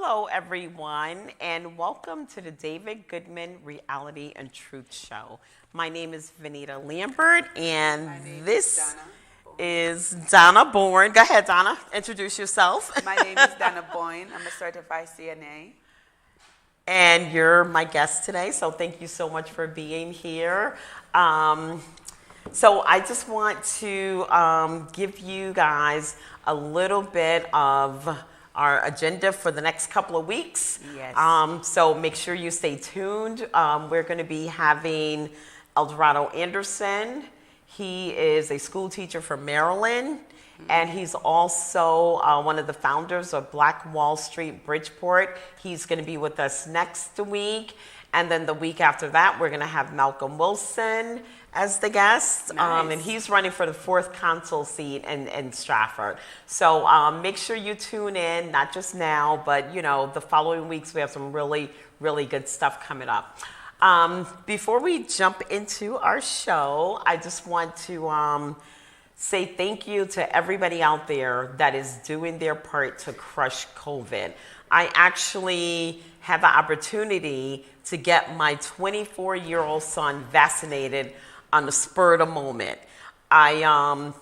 Hello, everyone, and welcome to the David Goodman Reality and Truth Show. My name is Vanita Lambert, and this is Donna Bourne. Go ahead, Donna. Introduce yourself. My name is Donna Boyne. I'm a certified CNA. And you're my guest today, so thank you so much for being here. So I just want to give you guys a little bit of our agenda for the next couple of weeks. Yes. So make sure you stay tuned. We're going to be having Eldorado Anderson. He is a school teacher from Maryland, and he's also one of the founders of Black Wall Street Bridgeport. He's going to be with us next week. And then the week after that, we're going to have Malcolm Wilson as the guest. Nice. And he's running for the 4th consul seat in Stratford. So make sure you tune in, not just now, but, the following weeks we have some really, really good stuff coming up. Before we jump into our show, I just want to say thank you to everybody out there that is doing their part to crush COVID. I actually had the opportunity to get my 24-year-old son vaccinated on the spur of the moment. I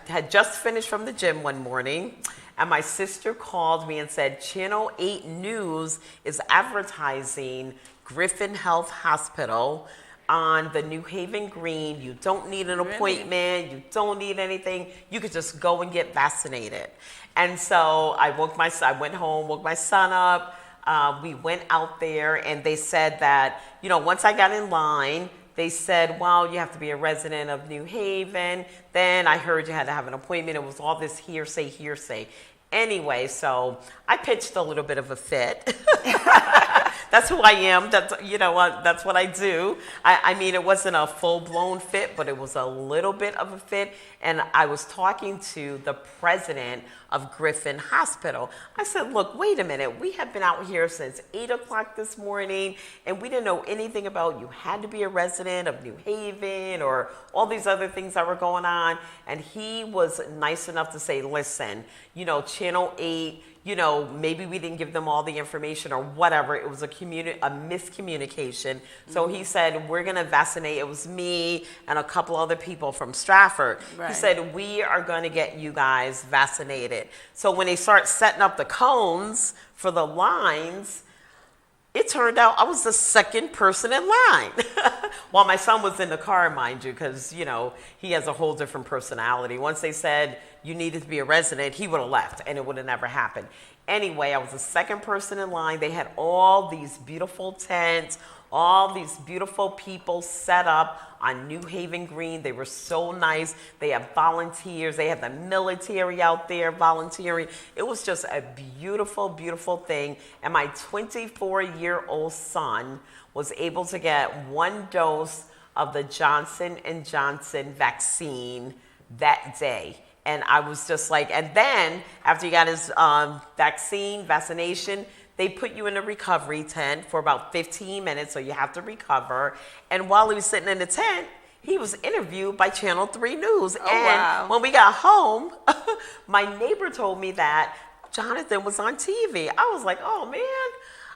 had just finished from the gym one morning, and my sister called me and said, Channel 8 News is advertising Griffin Health Hospital on the New Haven Green. You don't need an appointment. You don't need anything. You could just go and get vaccinated. And so I went home, woke my son up. We went out there, and they said that, once I got in line, they said, well, you have to be a resident of New Haven. Then I heard you had to have an appointment. It was all this hearsay. Anyway, so I pitched a little bit of a fit. That's who I am. That's what I do. I mean, it wasn't a full-blown fit, but it was a little bit of a fit. And I was talking to the president of Griffin Hospital. I said, look, wait a minute. We have been out here since 8 o'clock this morning, and we didn't know anything about you had to be a resident of New Haven or all these other things that were going on. And he was nice enough to say, listen, Channel 8, maybe we didn't give them all the information or whatever. It was a miscommunication. So he said, we're going to vaccinate. It was me and a couple other people from Stratford. Right. He said, we are going to get you guys vaccinated. So when they start setting up the cones for the lines, it turned out I was the second person in line. While my son was in the car, mind you, because, he has a whole different personality. Once they said you needed to be a resident, he would have left, and it would have never happened. Anyway, I was the second person in line. They had all these beautiful tents, all these beautiful people set up on New Haven Green. They were so nice. They had volunteers. They had the military out there volunteering. It was just a beautiful, beautiful thing. And my 24-year-old son was able to get 1 dose of the Johnson & Johnson vaccine that day. And I was just like, and then after he got his vaccination, they put you in a recovery tent for about 15 minutes, so you have to recover. And while he was sitting in the tent, he was interviewed by Channel 3 News. When we got home, my neighbor told me that Jonathan was on TV. I was like, oh, man.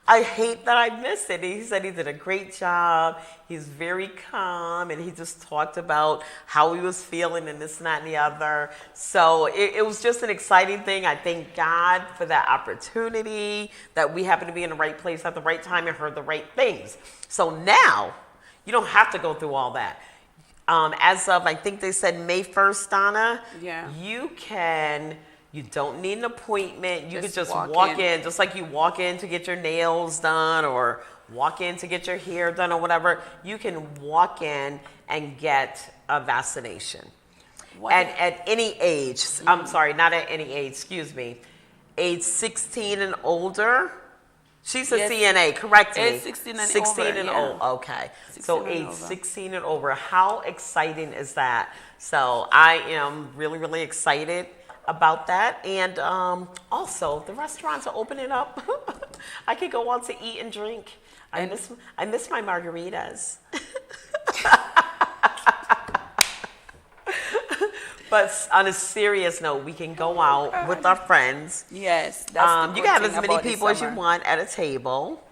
I hate that I missed it. He said he did a great job. He's very calm, and he just talked about how he was feeling and this and that and the other. So it was just an exciting thing. I thank God for that opportunity, that we happened to be in the right place at the right time and heard the right things. So now you don't have to go through all that. As of, I think they said May 1st, Donna, you don't need an appointment. You could just walk in, just like you walk in to get your nails done or walk in to get your hair done or whatever. You can walk in and get a vaccination. At any age. I'm sorry, not at any age, excuse me. Age 16 and older. She's a CNA, correct me. Age 16 and 16 over, and old, okay. So age 16 and over. How exciting is that? So I am really, really excited about that. And also, the restaurants are opening up. I could go on to eat and drink. I miss my margaritas. But on a serious note, we can go out with our friends. Yes, that's the You good can have thing as many about the people as you summer. want at a table.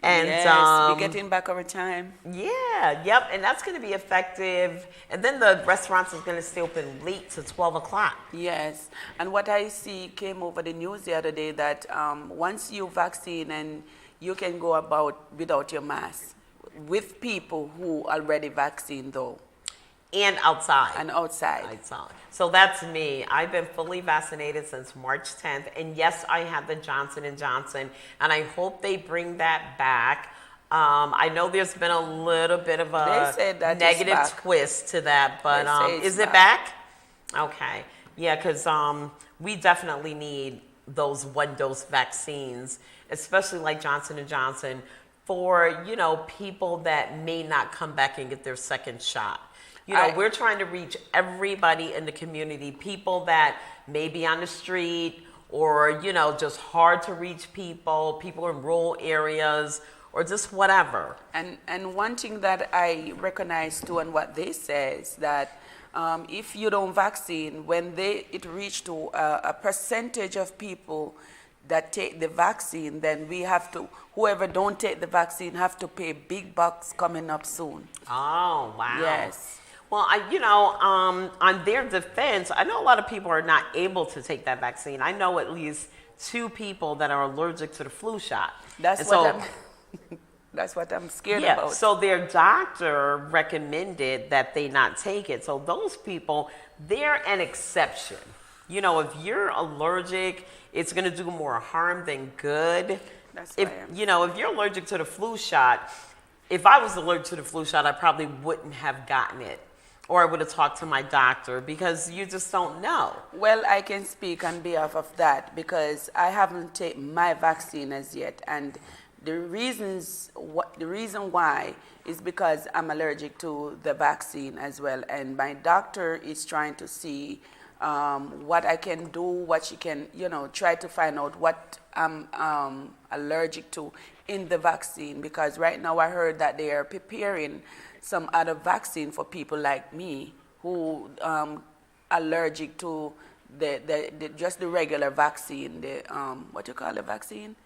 And Yes, we're getting back our time. yeah, yep, and that's going to be effective. And then the restaurants is going to stay open late to 12 o'clock. Yes, and what I see came over the news the other day that once you vaccine and you can go about without your mask with people who already vaccinated though. And outside. And outside. Outside. So that's me. I've been fully vaccinated since March 10th. And yes, I have the Johnson & Johnson. And I hope they bring that back. I know there's been a little bit of a negative twist to that. But is it back? Okay. Yeah, because we definitely need those one-dose vaccines, especially like Johnson & Johnson, for, people that may not come back and get their second shot. We're trying to reach everybody in the community, people that may be on the street or, just hard to reach people in rural areas or just whatever. And one thing that I recognize too and what they say is that if you don't vaccine, when it reach to a percentage of people that take the vaccine, then we have to, whoever don't take the vaccine have to pay big bucks coming up soon. Oh, wow. Yes. Well, on their defense, I know a lot of people are not able to take that vaccine. I know at least 2 people that are allergic to the flu shot. That's what I'm scared about. So their doctor recommended that they not take it. So those people, they're an exception. If you're allergic, it's going to do more harm than good. If you're allergic to the flu shot, if I was allergic to the flu shot, I probably wouldn't have gotten it. Or I would have talked to my doctor because you just don't know. Well, I can speak on behalf of that because I haven't taken my vaccine as yet. And the reason why is because I'm allergic to the vaccine as well. And my doctor is trying to see what I can do, what she can, try to find out what I'm allergic to in the vaccine. Because right now I heard that they are preparing some other vaccine for people like me who allergic to just the regular vaccine. What you call the vaccine?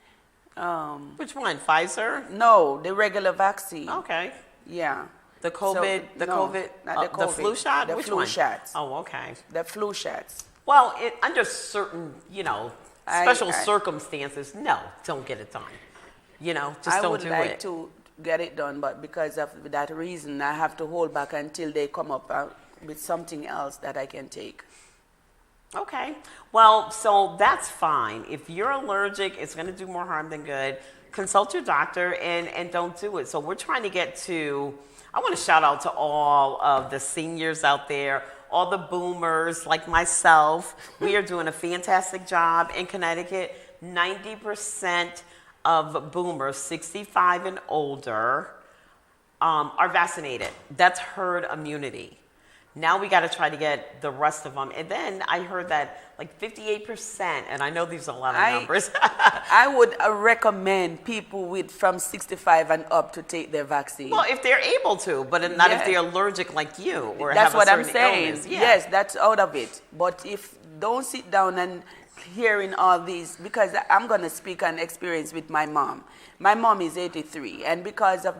Which one? Pfizer? No, the regular vaccine. Okay. Yeah. The COVID, the flu shot? The Which flu one? shots. Oh, okay. The flu shots. Well, under certain, special circumstances, no, don't get it done. Just don't do it. I would like to get it done, but because of that reason, I have to hold back until they come up with something else that I can take. Okay. Well, so that's fine. If you're allergic, it's going to do more harm than good. Consult your doctor and don't do it. So we're trying to get to, I want to shout out to all of the seniors out there, all the boomers like myself. We are doing a fantastic job in Connecticut. 90% of boomers 65 and older are vaccinated. That's herd immunity. Now we got to try to get the rest of them. And then I heard that like 58%, and I know these are a lot of numbers. I would recommend people from 65 and up to take their vaccine. Well, if they're able to, but not if they're allergic like you or that's have a what certain I'm saying. illness. Yeah. Yes, that's out of it. But if don't sit down and hearing all these, because I'm going to speak on experience with my mom. My mom is 83, and because of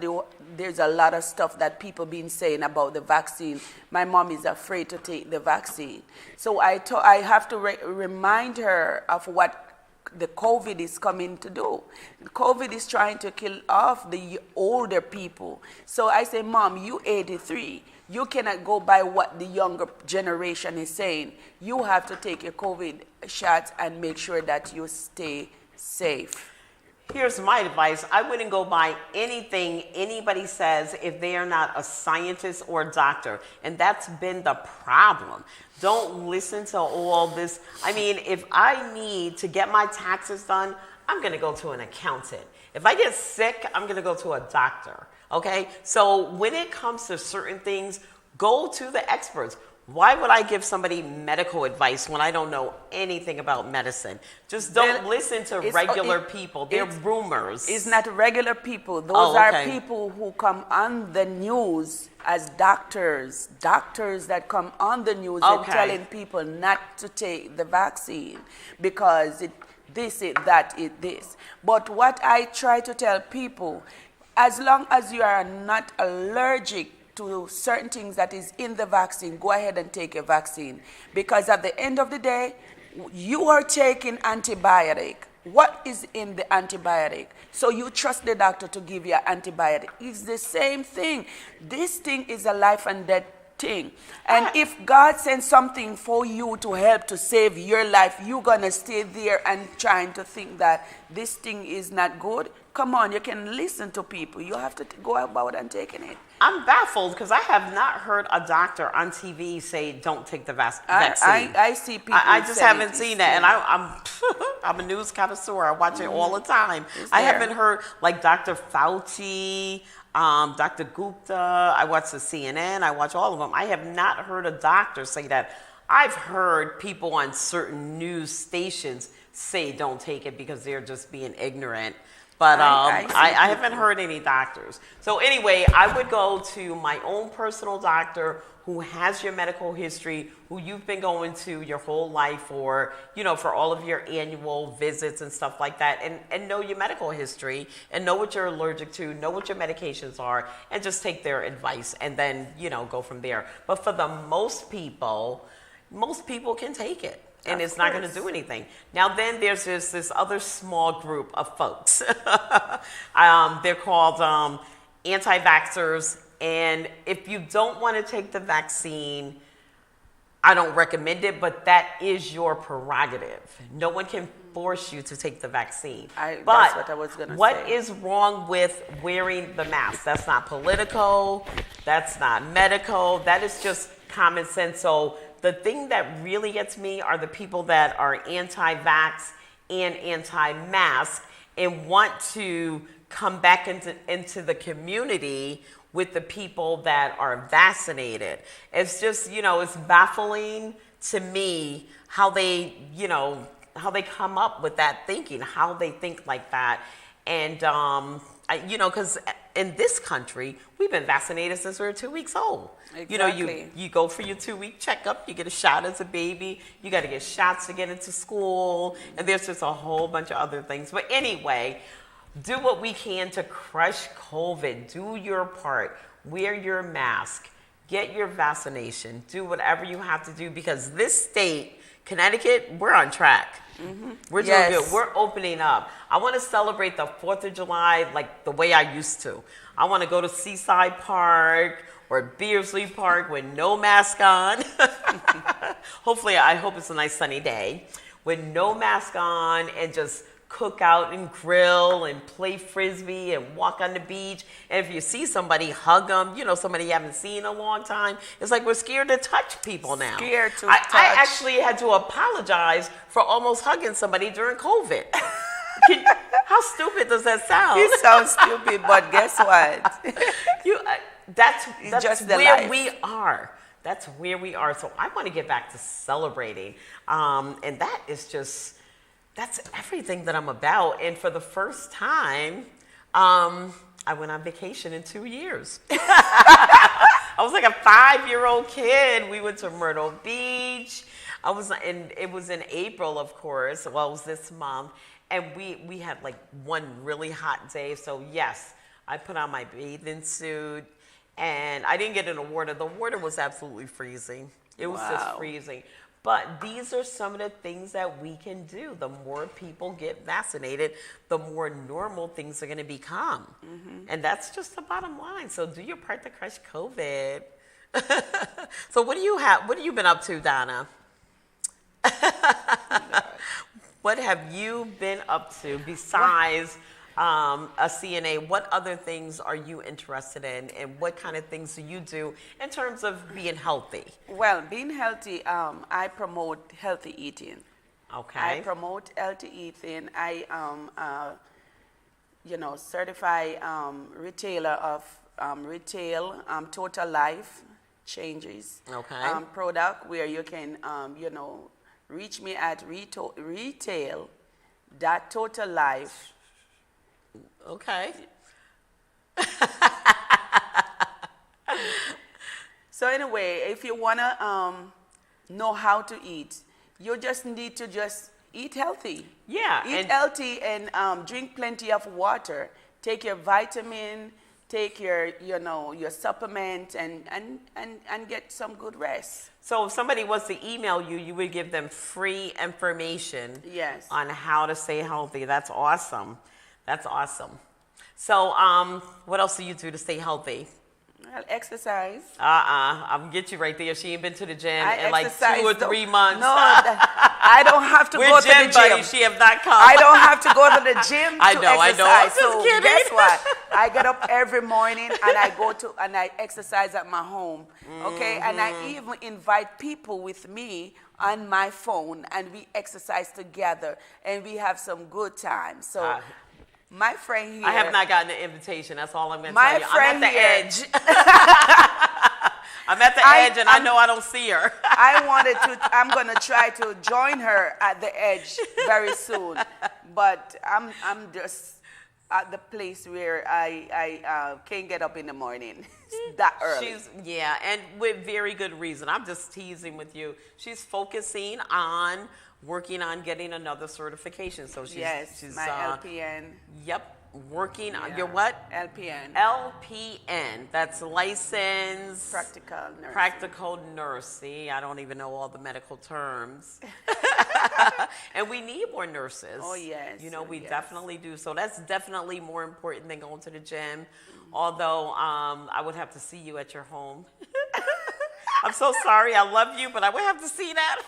there's a lot of stuff that people been saying about the vaccine, my mom is afraid to take the vaccine. So I have to remind her of what the COVID is coming to do. COVID is trying to kill off the older people. So I say, Mom, you 83. You cannot go by what the younger generation is saying. You have to take your COVID shots and make sure that you stay safe. Here's my advice. I wouldn't go by anything anybody says if they are not a scientist or a doctor. And that's been the problem. Don't listen to all this. I mean, if I need to get my taxes done, I'm going to go to an accountant. If I get sick, I'm going to go to a doctor. Okay? So when it comes to certain things, go to the experts. Why would I give somebody medical advice when I don't know anything about medicine? Just don't listen to regular people. They're rumors. It's not regular people. Those are people who come on the news as doctors. Doctors that come on the news and telling people not to take the vaccine because this. But what I try to tell people, as long as you are not allergic to certain things that is in the vaccine, go ahead and take your vaccine. Because at the end of the day, you are taking antibiotic. What is in the antibiotic? So you trust the doctor to give you an antibiotic. It's the same thing. This thing is a life and death thing. And if God sends something for you to help to save your life, you're going to stay there and trying to think that this thing is not good. Come on, you can listen to people. You have to go about and taking it. I'm baffled because I have not heard a doctor on TV say don't take the vaccine. I see people. I just haven't seen that, and I'm a news connoisseur. I watch it all the time. I haven't heard like Dr. Fauci, Dr. Gupta. I watch the CNN. I watch all of them. I have not heard a doctor say that. I've heard people on certain news stations say don't take it because they're just being ignorant. But I haven't heard any doctors. So anyway, I would go to my own personal doctor who has your medical history, who you've been going to your whole life or, for all of your annual visits and stuff like that, and know your medical history and know what you're allergic to, know what your medications are, and just take their advice and then, go from there. But for the most people can take it. And it's not going to do anything. Now, then there's this other small group of folks. They're called anti-vaxxers. And if you don't want to take the vaccine, I don't recommend it, but that is your prerogative. No one can force you to take the vaccine. That's what I was going to say. What is wrong with wearing the mask? That's not political. That's not medical. That is just common sense. So the thing that really gets me are the people that are anti-vax and anti-mask and want to come back into the community with the people that are vaccinated. It's just, it's baffling to me how they come up with that thinking, how they think like that. And, because in this country, we've been vaccinated since we were 2 weeks old. Exactly. You go for your 2-week checkup, you get a shot as a baby, you got to get shots to get into school, and there's just a whole bunch of other things. But anyway, do what we can to crush COVID. Do your part. Wear your mask. Get your vaccination. Do whatever you have to do because this state, Connecticut, we're on track. Mm-hmm. We're doing good. We're opening up. I want to celebrate the 4th of July like the way I used to. I want to go to Seaside Park or Beardsley Park with no mask on. I hope it's a nice sunny day with no mask on and just cook out and grill and play frisbee and walk on the beach. And if you see somebody, hug them. Somebody you haven't seen in a long time. It's like we're scared to touch people now. I actually had to apologize for almost hugging somebody during COVID. How stupid does that sound? You sound stupid, but guess what? That's just where life. we are. That's where we are. So I want to get back to celebrating. And that's everything that I'm about. And for the first time, I went on vacation in 2 years. I was like a 5-year-old kid. We went to Myrtle Beach. It was in April, of course. Well, it was this month. And we had like one really hot day. So yes, I put on my bathing suit and I didn't get in the water. The water was absolutely freezing. It was just freezing. But these are some of the things that we can do. The more people get vaccinated, the more normal things are going to become. Mm-hmm. And that's just the bottom line. So do your part to crush COVID. So what have you been up to, Donna? What have you been up to besides a CNA? What other things are you interested in, and what kind of things do you do in terms of being healthy? Well, being healthy, I promote healthy eating. Okay. I promote healthy eating. I certified retailer of Total Life changes. Okay. Product where you can, reach me at retail.totallife. Okay. So anyway, if you want to know how to eat, you just need to just eat healthy. Yeah. Eat healthy and drink plenty of water. Take your vitamin, take your supplement, and get some good rest. So if somebody was to email you, you would give them free information Yes. on how to stay healthy. That's awesome. That's awesome. So what else do you do to stay healthy? Well, exercise. I'm gonna get you right there. She ain't been to the gym I in like exercise 2 or 3 months. No, I don't have to We're go to gym the gym. buddies. She have not come. I don't have to go to the gym I to know. exercise. I'm just So kidding. guess what? I get up every morning and I exercise at my home. Okay, and I even invite people with me on my phone, and we exercise together, and we have some good times. So. My friend here. I have not gotten an invitation. That's all I'm going to My tell you. friend I'm at the here- edge. I'm at the edge, and I know I don't see her. I'm going to try to join her at the edge very soon. But I'm just at the place where I can't get up in the morning that early. And with very good reason. I'm just teasing with you. She's focusing on working on getting another certification. So she's my LPN. Yep, working on your what? LPN. LPN. That's licensed practical nurse. See, I don't even know all the medical terms. And we need more nurses. Oh yes. We definitely do. So that's definitely more important than going to the gym. Although I would have to see you at your home. I'm so sorry. I love you, but I would have to see that.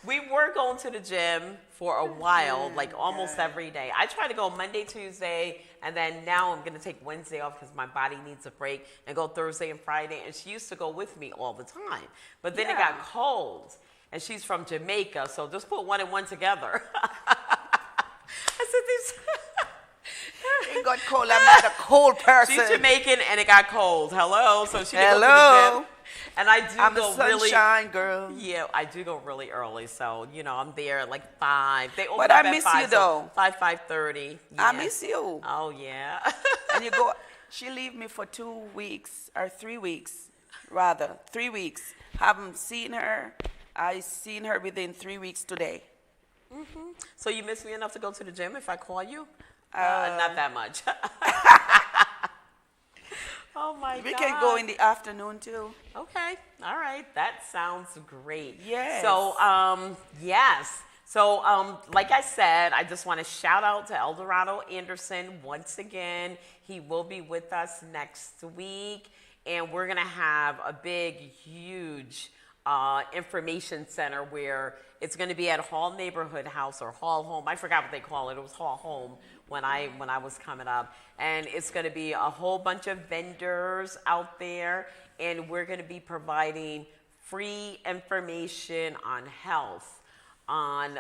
We were going to the gym for a while, like almost every day. I try to go Monday, Tuesday, and then now I'm going to take Wednesday off because my body needs a break, and go Thursday and Friday. And she used to go with me all the time. But then it got cold, and she's from Jamaica, so just put 1 and 1 together. I said this. It got cold. I'm not a cold person. She's Jamaican, and it got cold. Hello. So she didn't go to the gym. And I do I'm go a sunshine girl. Yeah, I do go really early. So, I'm there at like 5. They open But up I at miss 5, you though. 5:30. I miss you. Oh, yeah. And you go, she leave me for 2 weeks, or 3 weeks, rather. 3 weeks. Haven't seen her. I seen her within 3 weeks today. Mm-hmm. So you miss me enough to go to the gym if I call you? Not that much. Oh my God. We can go in the afternoon too. Okay. All right. That sounds great. Yes. So, yes. So, like I said, I just want to shout out to Eldorado Anderson once again. He will be with us next week, and we're going to have a big, huge information center where it's going to be at Hall Neighborhood House or Hall Home. I forgot what they call it. It was Hall Home when I was coming up. And it's going to be a whole bunch of vendors out there, and we're going to be providing free information on health, on,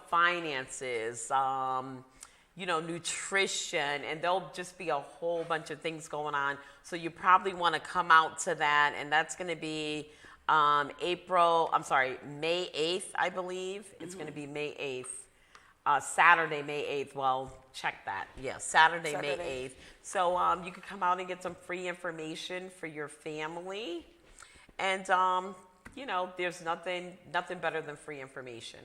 finances, nutrition, and there'll just be a whole bunch of things going on. So you probably want to come out to that, and that's going to be May 8th, I believe. It's going to be May 8th. Saturday, May 8th. Well, check that. Yeah, Saturday, May 8th. So you can come out and get some free information for your family. And, there's nothing better than free information.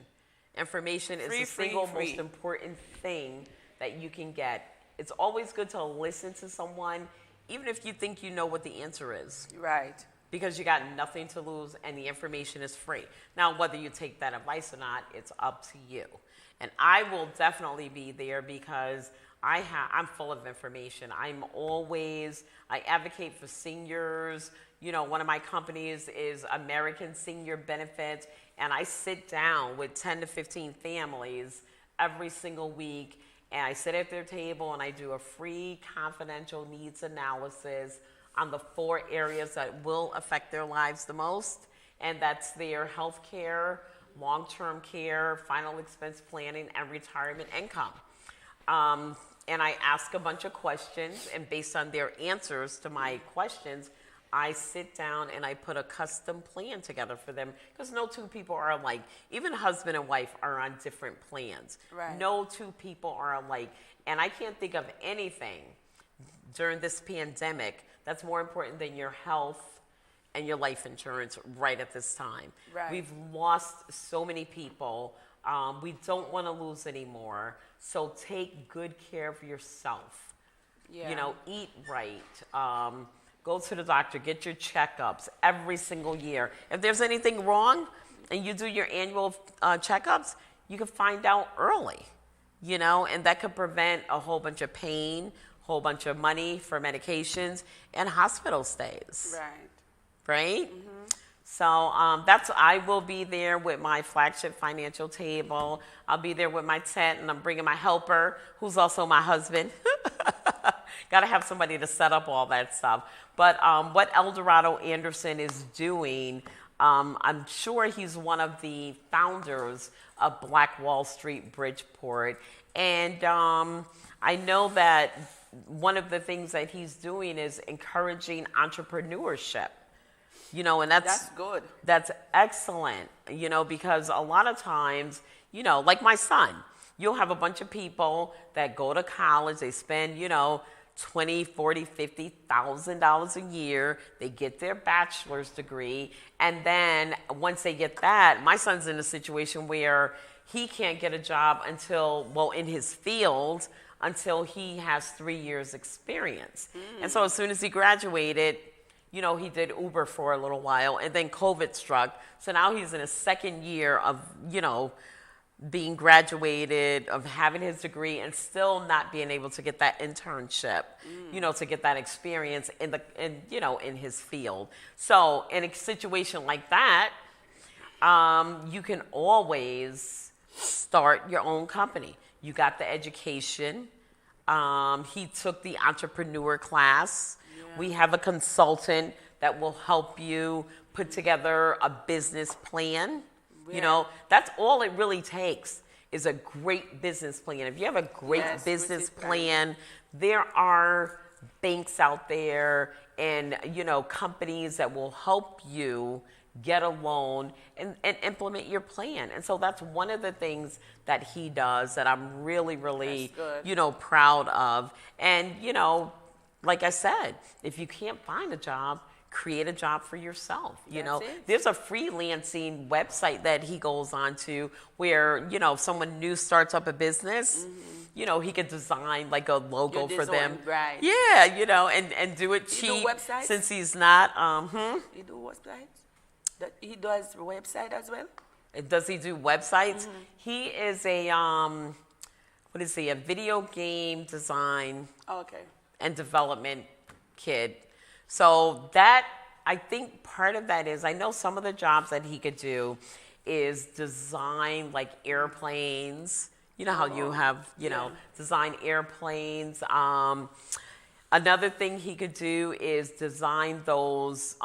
Information is the single most important thing that you can get. It's always good to listen to someone, even if you think you know what the answer is. Right. Because you got nothing to lose and the information is free. Now, whether you take that advice or not, it's up to you. And I will definitely be there because I'm full of information. I advocate for seniors. One of my companies is American Senior Benefits, and I sit down with 10 to 15 families every single week, and I sit at their table and I do a free confidential needs analysis on the 4 areas that will affect their lives the most, and that's their health care, long-term care, final expense planning, and retirement income. And I ask a bunch of questions, and based on their answers to my questions, I sit down and I put a custom plan together for them because no two people are alike. Even husband and wife are on different plans. Right. No two people are alike. And I can't think of anything during this pandemic that's more important than your health and your life insurance right at this time. Right. We've lost so many people. We don't want to lose anymore. So take good care of yourself. Yeah. You know, eat right. Go to the doctor, get your checkups every single year. If there's anything wrong and you do your annual checkups, you can find out early, you know, and that could prevent a whole bunch of pain, whole bunch of money for medications and hospital stays. Right. Right? Mm-hmm. So I will be there with my flagship financial table. I'll be there with my tent, and I'm bringing my helper, who's also my husband. Got to have somebody to set up all that stuff. But what Eldorado Anderson is doing, I'm sure he's one of the founders of Black Wall Street Bridgeport. And I know that one of the things that he's doing is encouraging entrepreneurship. You know, and that's good. That's excellent, you know, because a lot of times, you know, like my son, you'll have a bunch of people that go to college, they spend, you know, $20,000, $40,000, $50,000 a year. They get their bachelor's degree. And then once they get that, my son's in a situation where he can't get a job in his field until he has 3 years experience. And so as soon as he graduated, you know, he did Uber for a little while, and then COVID struck. So now he's in his second year of, you know, being graduated, of having his degree, and still not being able to get that internship, you know, to get that experience in his field. So in a situation like that, you can always start your own company. You got the education. He took the entrepreneur class. We have a consultant that will help you put together a business plan. Yeah. You know, that's all it really takes is a great business plan. If you have a great business plan, there are banks out there and, you know, companies that will help you get a loan and implement your plan. And so that's one of the things that he does that I'm really, really, you know, proud of. And, you know, like I said, if you can't find a job, create a job for yourself. You know, there's a freelancing website that he goes on to where, you know, if someone new starts up a business, you know, he could design like a logo for them. Right. Yeah, you know, and do it cheap. You do websites? Since he's not, You do websites? He does website as well? Does he do websites? He is a, a video game design and development kid. So that, I think part of that is, I know some of the jobs that he could do is design like airplanes. You know how you have, you know, design airplanes. Another thing he could do is design those,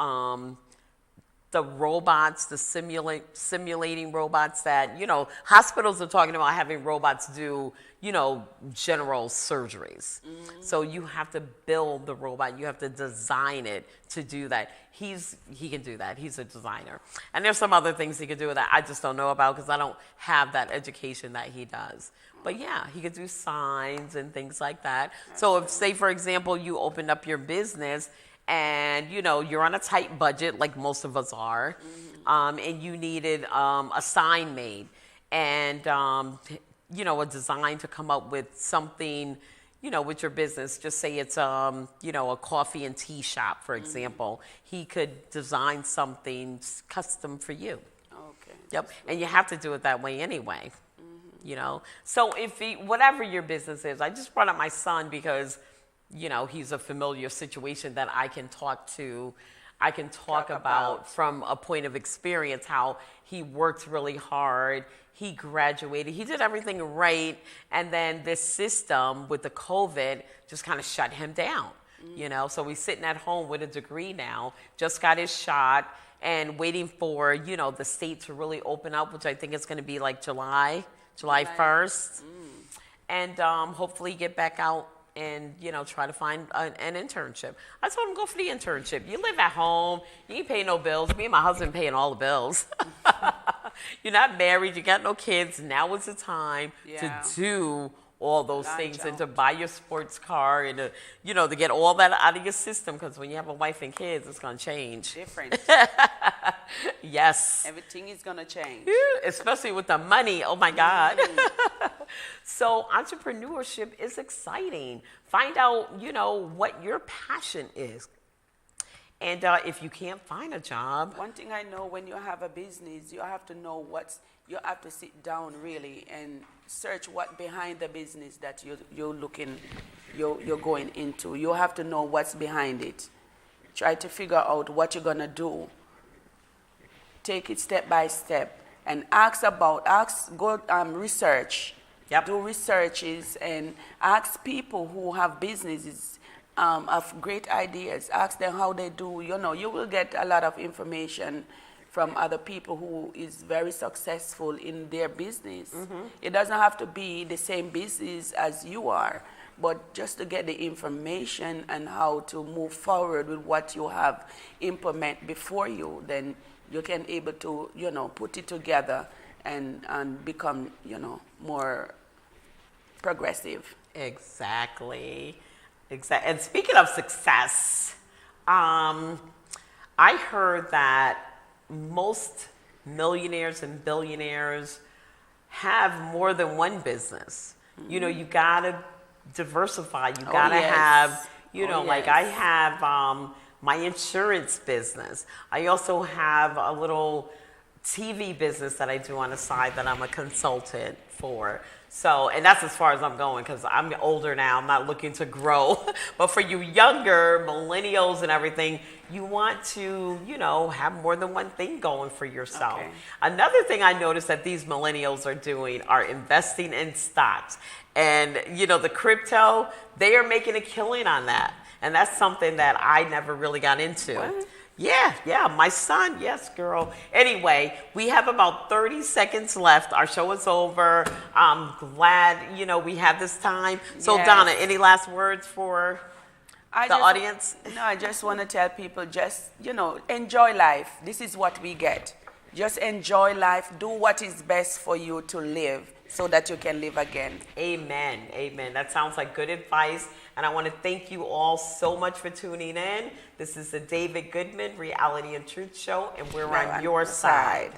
the robots, the simulating robots that, you know, hospitals are talking about having robots do, you know, general surgeries. So you have to build the robot. You have to design it to do that. He can do that. He's a designer. And there's some other things he could do that I just don't know about because I don't have that education that he does. But yeah, he could do signs and things like that. So if, say, for example, you opened up your business and, you know, you're on a tight budget like most of us are, and you needed a sign made and, you know, a design to come up with something, you know, with your business. Just say it's, you know, a coffee and tea shop, for example. He could design something custom for you. Okay. Yep. And you have to do it that way anyway, you know. So whatever your business is, I just brought up my son because, you know, he's a familiar situation that I can talk about from a point of experience, how he worked really hard, he graduated, he did everything right, and then this system with the COVID just kind of shut him down, you know? So he's sitting at home with a degree now, just got his shot, and waiting for, you know, the state to really open up, which I think is going to be like July 1st, and hopefully get back out and, try to find an internship. I told him, go for the internship. You live at home. You ain't paying no bills. Me and my husband paying all the bills. You're not married. You got no kids. Now is the time to do all those things and to buy your sports car and to get all that out of your system, because when you have a wife and kids, it's going to change. Different. Yes. Everything is going to change. Especially with the money. Oh my God. So entrepreneurship is exciting. Find out, what your passion is. And if you can't find a job. One thing I know, when you have a business, you have to know you have to sit down really and search what behind the business that you're going into. You have to know what's behind it. Try to figure out what you're gonna do. Take it step by step and research. Yep. Do researches and ask people who have businesses of great ideas. Ask them how they do. You will get a lot of information from other people who is very successful in their business. It doesn't have to be the same business as you are, but just to get the information and how to move forward with what you have implement before you, then you can able to, put it together and become, more progressive. Exactly. And speaking of success, I heard that most millionaires and billionaires have more than one business. You gotta diversify. You gotta have, like I have my insurance business. I also have a little TV business that I do on the side that I'm a consultant for. So, and that's as far as I'm going, because I'm older now. I'm not looking to grow. But for you younger millennials and everything, you want to, have more than one thing going for yourself. Okay. Another thing I noticed that these millennials are doing are investing in stocks. And, the crypto, they are making a killing on that. And that's something that I never really got into. What? Yeah, my son, yes, girl. Anyway, we have about 30 seconds left. Our show is over. I'm glad, we had this time. So, Yes. Donna, any last words for the audience? No, I just want to tell people, just, enjoy life. This is what we get. Just enjoy life. Do what is best for you to live so that you can live again. Amen. Amen. That sounds like good advice. And I want to thank you all so much for tuning in. This is the David Goodman Reality and Truth Show, and we're on your side.